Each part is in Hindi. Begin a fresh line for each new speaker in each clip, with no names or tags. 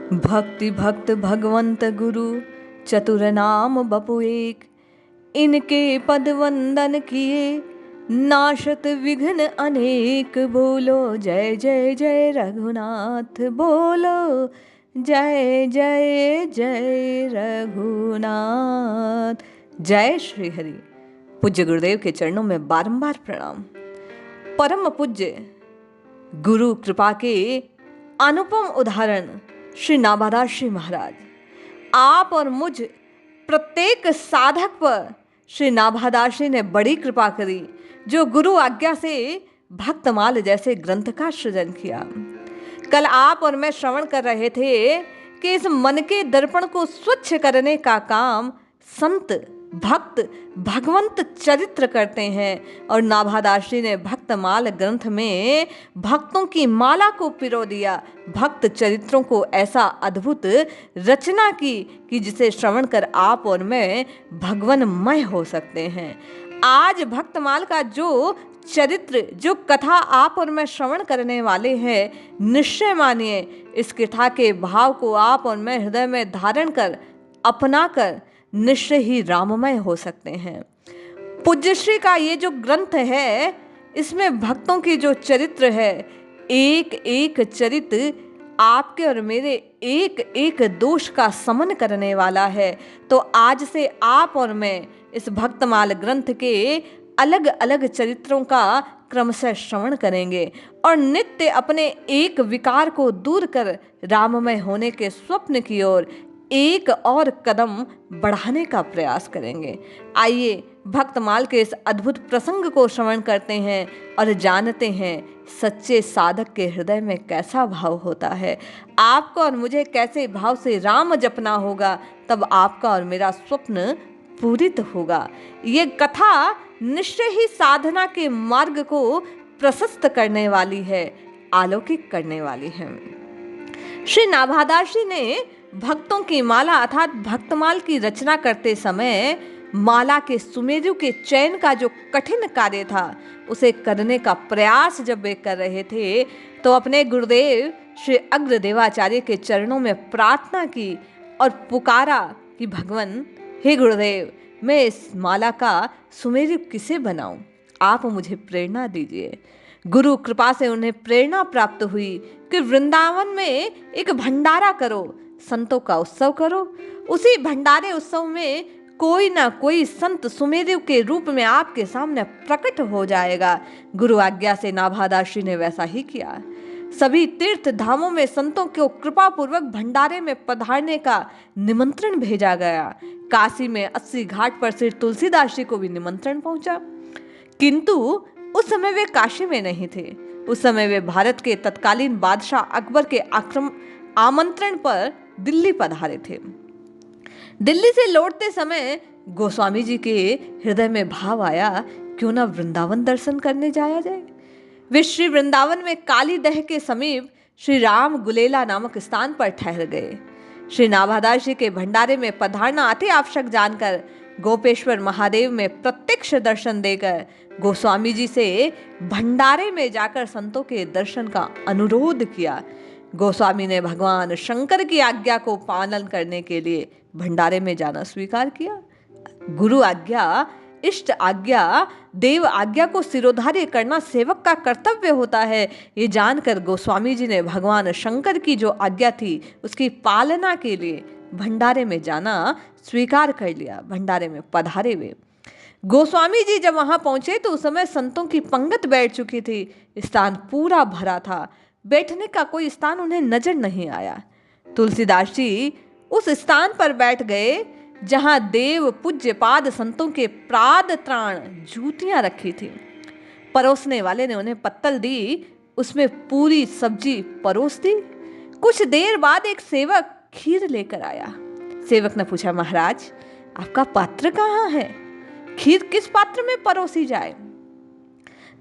भक्ति भक्त भगवंत गुरु चतुर नाम बपु एक। इनके पद वंदन किए नाशत विघ्न अनेक। बोलो जय जय जय रघुनाथ, बोलो जय जय जय रघुनाथ। जय श्री हरि। पूज्य गुरुदेव के चरणों में बारंबार प्रणाम। परम पूज्य गुरु कृपा के अनुपम उदाहरण श्री नाभादास श्री महाराज, आप और मुझ प्रत्येक साधक पर श्री नाभादास जी ने बड़ी कृपा करी, जो गुरु आज्ञा से भक्तमाल जैसे ग्रंथ का सृजन किया। कल आप और मैं श्रवण कर रहे थे कि इस मन के दर्पण को स्वच्छ करने का काम संत भक्त भगवंत चरित्र करते हैं, और नाभादास जी ने भक्तमाल ग्रंथ में भक्तों की माला को पिरो दिया। भक्त चरित्रों को ऐसा अद्भुत रचना की कि जिसे श्रवण कर आप और मैं भगवनमय हो सकते हैं। आज भक्तमाल का जो चरित्र, जो कथा आप और मैं श्रवण करने वाले हैं, निश्चय मानिए इस कथा के भाव को आप और मैं हृदय में धारण कर अपना कर निश्चय ही राममय हो सकते हैं। पूज्यश्री का ये जो ग्रंथ है, इसमें भक्तों की जो चरित्र है, एक एक चरित्र आपके और मेरे एक एक दोष का समन करने वाला है। तो आज से आप और मैं इस भक्तमाल ग्रंथ के अलग अलग चरित्रों का क्रमशः श्रवण करेंगे और नित्य अपने एक विकार को दूर कर राममय होने के स्वप्न की ओर एक और कदम बढ़ाने का प्रयास करेंगे। आइए भक्तमाल के इस अद्भुत प्रसंग को श्रवण करते हैं और जानते हैं सच्चे साधक के हृदय में कैसा भाव होता है। आपको और मुझे कैसे भाव से राम जपना होगा, तब आपका और मेरा स्वप्न पूरित होगा। ये कथा निश्चय ही साधना के मार्ग को प्रशस्त करने वाली है, अलौकिक करने वाली है। श्री नाभादास जी ने भक्तों की माला अर्थात भक्तमाल की रचना करते समय माला के सुमेरु के चयन का जो कठिन कार्य था, उसे करने का प्रयास जब वे कर रहे थे, तो अपने गुरुदेव श्री अग्रदेवाचार्य के चरणों में प्रार्थना की और पुकारा कि भगवान, हे गुरुदेव, मैं इस माला का सुमेरु किसे बनाऊं, आप मुझे प्रेरणा दीजिए। गुरु कृपा से उन्हें प्रेरणा प्राप्त हुई कि वृंदावन में एक भंडारा करो, संतों का उत्सव करो। उसी भंडारे उत्सव में कोई ना कोई संत सुमेरु के रूप में आपके सामने प्रकट हो जाएगा। गुरु आज्ञा से नाभादास जी ने वैसा ही किया। सभी तीर्थ धामों में संतों को कृपा पूर्वक भंडारे में पधारने का निमंत्रण भेजा गया। काशी में 80 घाट पर श्री तुलसीदास जी को भी निमंत्रण पहुंचा, किंतु उस समय वे काशी में नहीं थे। उस समय वे भारत के तत्कालीन बादशाह अकबर के आमंत्रण पर दिल्ली पधारे थे। दिल्ली से लौटते समय गोस्वामी जी के हृदय में भाव आया, क्यों ना वृंदावन दर्शन करने जाया जाए। वे श्री वृंदावन में काली दह के समीप श्री राम गुलेला नामक स्थान पर ठहर गए। श्री नाभादास जी के भंडारे में पधारना अति आवश्यक जानकर गोपेश्वर महादेव में प्रत्यक्ष दर्शन देकर गोस्वामी जी से भंडारे में जाकर संतों के दर्शन का अनुरोध किया। गोस्वामी ने भगवान शंकर की आज्ञा को पालन करने के लिए भंडारे में जाना स्वीकार किया। गुरु आज्ञा, इष्ट आज्ञा, देव आज्ञा को सिरोधार्य करना सेवक का कर्तव्य होता है। ये जानकर गोस्वामी जी ने भगवान शंकर की जो आज्ञा थी, उसकी पालना के लिए भंडारे में जाना स्वीकार कर लिया। भंडारे में पधारे हुए गोस्वामी जी जब वहां पहुंचे तो उस समय संतों की पंगत बैठ चुकी थी। स्थान पूरा भरा था, बैठने का कोई स्थान उन्हें नजर नहीं आया। तुलसीदास जी उस स्थान पर बैठ गए जहां देव पूज्य पाद संतों के प्राद त्राण जूतियां रखी थी। परोसने वाले ने उन्हें पत्तल दी, उसमें पूरी सब्जी परोस दी। कुछ देर बाद एक सेवक खीर लेकर आया। सेवक ने पूछा, महाराज, आपका पात्र कहाँ है? खीर किस पात्र में परोसी जाए?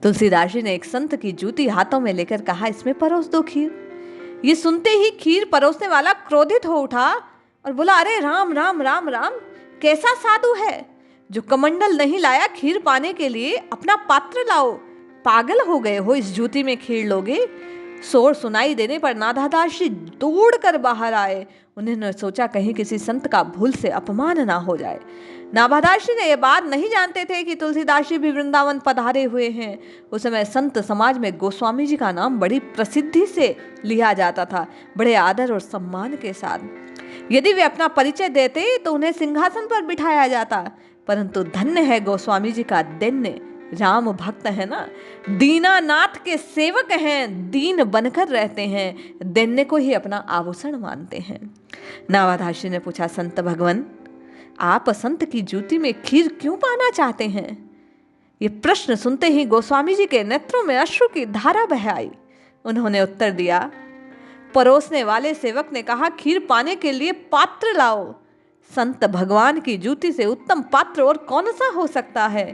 तुलसीदास जी ने एक संत की जूती हाथों में लेकर कहा, इसमें परोस दो खीर। ये सुनते ही खीर परोसने वाला क्रोधित हो उठा और बोला, अरे राम राम राम राम, कैसा साधु है जो कमंडल नहीं लाया खीर पाने के लिए, अपना पात्र लाओ। पागल हो गए हो, इस जूती में खीर लोगे? शोर सुनाई देने पर नाभादास जी दौड़कर बाहर आए। उन्होंने सोचा कहीं किसी संत का भूल से अपमान ना हो जाए। नाभादास जी ने यह बात नहीं जानते थे कि तुलसीदास जी भी वृंदावन पधारे हुए हैं। उस समय संत समाज में गोस्वामी जी का नाम बड़ी प्रसिद्धि से लिया जाता था, बड़े आदर और सम्मान के साथ। यदि वे अपना परिचय देते तो उन्हें सिंहासन पर बिठाया जाता, परंतु धन्य है गोस्वामी जी का दैन्य, राम भक्त है ना, दीनानाथ के सेवक हैं, दीन बनकर रहते हैं, दैन्य को ही अपना आभूषण मानते हैं। नाभादास जी ने पूछा, संत भगवान, आप संत की जूती में खीर क्यों पाना चाहते हैं? ये प्रश्न सुनते ही गोस्वामी जी के नेत्रों में अश्रु की धारा बह आई। उन्होंने उत्तर दिया। परोसने वाले सेवक ने कहा, खीर पाने के लिए पात्र लाओ। संत भगवान की जूती से उत्तम पात्र और कौन सा हो सकता है?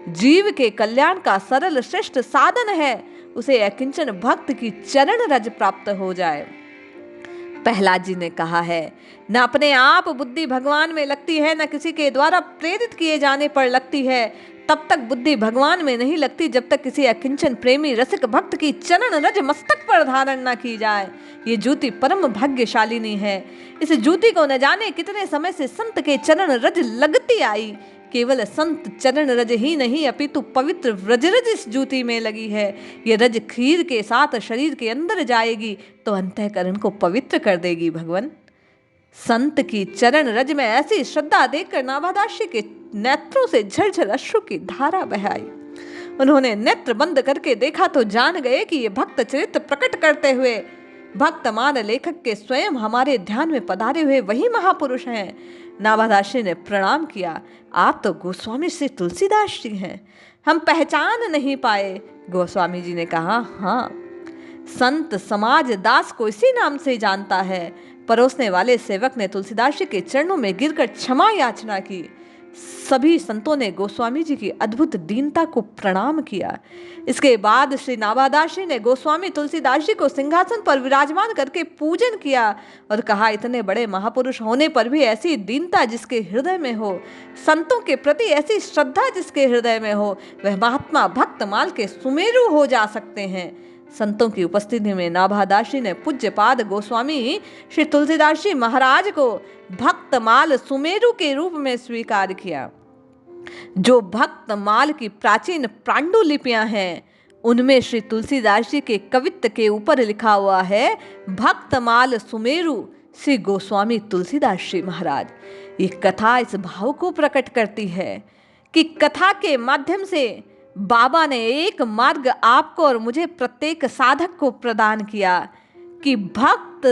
जीव के कल्याण का सरल श्रेष्ठ साधन है, उसे अकिंचन भक्त की चरण रज प्राप्त हो जाए। प्रहलाद जी ने कहा है, न अपने आप बुद्धि भगवान में लगती है, न किसी के द्वारा प्रेरित किए जाने पर लगती है। तब तक बुद्धि भगवान में नहीं लगती जब तक किसी अकिंचन प्रेमी रसिक भक्त की चरण रज मस्तक पर धारण न की जाए। ये जूती परम भाग्यशालिनी है। इस जूती को न जाने कितने समय से संत के चरण रज लगती आई। केवल संत चरण रज ही नहीं अपितु पवित्र व्रजरज इस जूती में लगी है। ये रज खीर के साथ शरीर के अंदर जाएगी तो अंतःकरण को पवित्र कर देगी। भगवान, संत की चरण रज में ऐसी श्रद्धा देखकर नाभादास जी के नेत्रों से झरझर अश्रु की धारा बह आई। उन्होंने नेत्र बंद करके देखा तो जान गए कि ये भक्त चरित्र प्रकट करते हुए भक्तमान लेखक के स्वयं हमारे ध्यान में पधारे हुए वही महापुरुष हैं। नाभादास जी ने प्रणाम किया। आप तो गोस्वामी श्री तुलसीदास जी हैं, हम पहचान नहीं पाए। गोस्वामी जी ने कहा, हाँ, संत समाज दास को इसी नाम से जानता है। परोसने वाले सेवक ने तुलसीदास जी के चरणों में गिरकर क्षमा याचना की। सभी संतों ने गोस्वामी जी की अद्भुत दीनता को प्रणाम किया। इसके बाद श्री नाभादास जी ने गोस्वामी तुलसीदास जी को सिंहासन पर विराजमान करके पूजन किया और कहा, इतने बड़े महापुरुष होने पर भी ऐसी दीनता जिसके हृदय में हो, संतों के प्रति ऐसी श्रद्धा जिसके हृदय में हो, वह महात्मा भक्तमाल के सुमेरु हो जा सकते हैं। संतों की उपस्थिति में नाभादास जी ने पूज्यपाद गोस्वामी श्री तुलसीदास जी महाराज को भक्तमाल सुमेरु के रूप में स्वीकार किया। जो भक्तमाल की प्राचीन पांडुलिपियां हैं उनमें श्री तुलसीदास जी के कवित्त के ऊपर लिखा हुआ है, भक्तमाल सुमेरु श्री गोस्वामी तुलसीदास जी महाराज। ये कथा इस भाव को प्रकट करती है कि कथा के माध्यम से बाबा ने एक मार्ग आपको और मुझे प्रत्येक साधक को प्रदान किया कि भक्त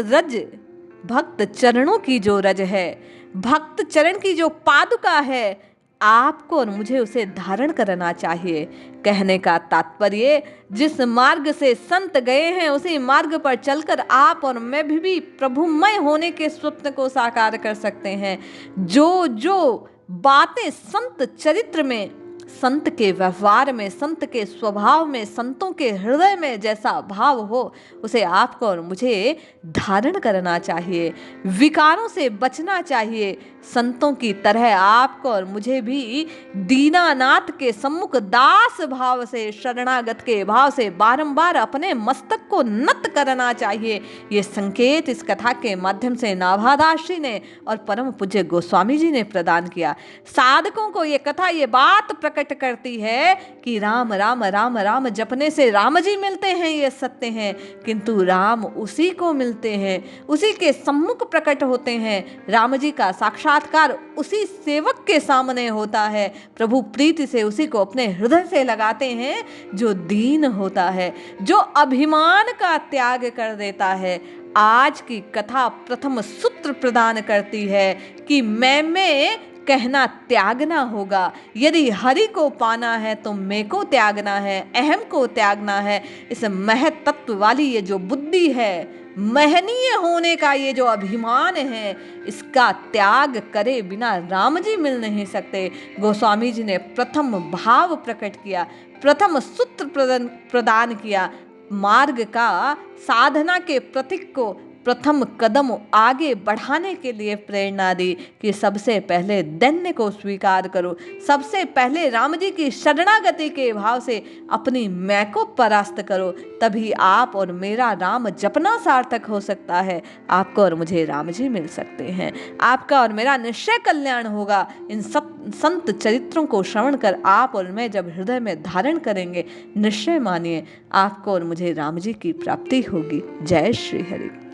चरणों की जो रज है, भक्त चरण की जो पादुका है, आपको और मुझे उसे धारण करना चाहिए। कहने का तात्पर्य, जिस मार्ग से संत गए हैं उसी मार्ग पर चलकर आप और मैं भी प्रभुमय होने के स्वप्न को साकार कर सकते हैं। जो बातें संत चरित्र में, संत के व्यवहार में, संत के स्वभाव में, संतों के हृदय में जैसा भाव हो उसे आपको और मुझे धारण करना चाहिए, विकारों से बचना चाहिए। संतों की तरह आपको और मुझे भी दीनानाथ के सम्मुख दास भाव से, शरणागत के भाव से बारंबार अपने मस्तक को नत करना चाहिए। ये संकेत इस कथा के माध्यम से नाभादास जी ने और परम पूज्य गोस्वामी जी ने प्रदान किया। साधकों को ये कथा ये बात प्रकट करती है कि राम राम राम राम जपने से राम जी मिलते हैं, ये सत्य है, किंतु राम उसी को मिलते हैं, उसी के सम्मुख प्रकट होते हैं। राम जी का साक्षात्कार उसी सेवक के सामने होता है। प्रभु प्रीति से उसी को अपने हृदय से लगाते हैं जो दीन होता है, जो अभिमान का त्याग कर देता है। आज की कथा प्रथम सूत्र प्रदान करती है कि मैं कहना त्यागना होगा। यदि हरि को पाना है तो मैं को त्यागना है, अहम को त्यागना है। इस महत्त्व वाली ये जो बुद्धि है, महनीय होने का ये जो अभिमान है, इसका त्याग करे बिना राम जी मिल नहीं सकते। गोस्वामी जी ने प्रथम भाव प्रकट किया, प्रथम सूत्र प्रदान किया, मार्ग का, साधना के प्रतीक को प्रथम कदम आगे बढ़ाने के लिए प्रेरणा दी कि सबसे पहले दैन्य को स्वीकार करो, सबसे पहले राम जी की शरणागति के भाव से अपनी मैं को परास्त करो, तभी आप और मेरा राम जपना सार्थक हो सकता है। आपको और मुझे राम जी मिल सकते हैं, आपका और मेरा निश्चय कल्याण होगा। इन सब संत चरित्रों को श्रवण कर आप और मैं जब हृदय में धारण करेंगे, निश्चय मानिए आपको और मुझे राम जी की प्राप्ति होगी। जय श्री हरि।